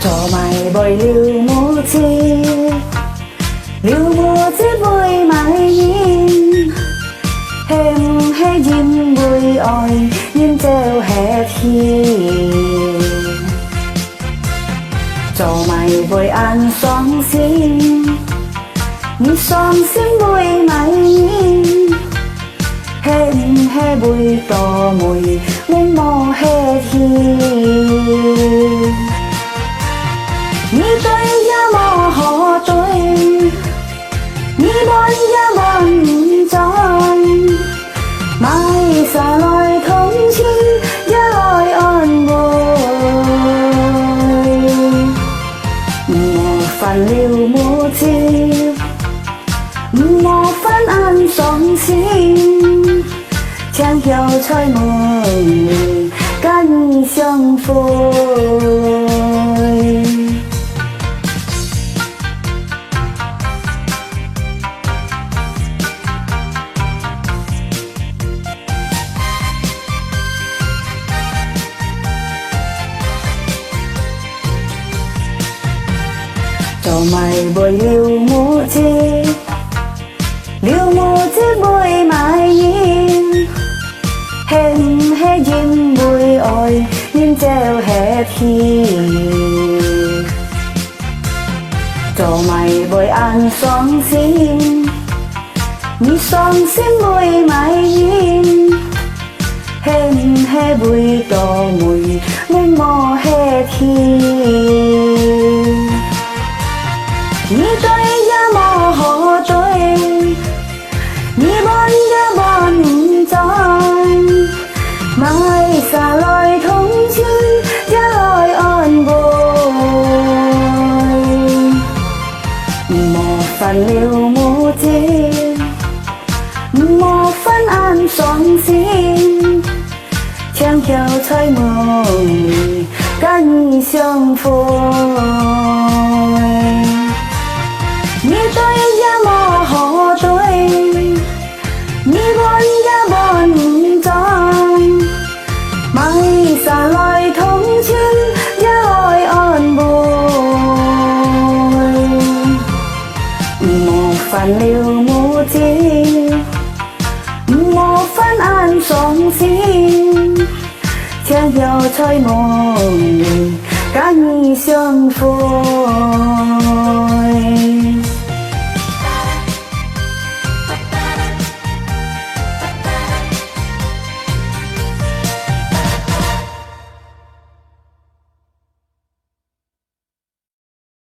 cho mày bồi lưu mũ chi vui mãi nhìn hem he diêm bùi oi diêm treo hè thiên cho mày bồi ăn xoong xin như xoong xin bùi mãi nhìn hem he bùi to mùi lên mò he thiên như tôi ya mò họ tôi như bon ya bon tròn mai xa loi thống chi ya loi on bồi một phần liều mua chi một phần ăn sống xin chẳng hiểu chơi mừng cánh sông phôi cho mày bồi liều mũ chi bùi mãi nhìn hem he diêm bùi oi diêm treo hè thiên cho mày bồi ăn xoong xin như xoong xin bùi mãi nhìn hem he bùi to mùi lên mò he thiên như tôi ya mò họ tôi như bon ya bon tròn mai xa loi thống chi ya loi on bồi một phần liều mũ chi một phần ăn xoong xin chẳng hiểu chơi mừng cánh sông phôi như tôi ya mò họ tôi như bon ya bon tròn mai xa loi thống chi ya loi on bồi một phần liều mũ chi một phần ăn sống xin chẳng hiểu chơi mừng cánh sông phôi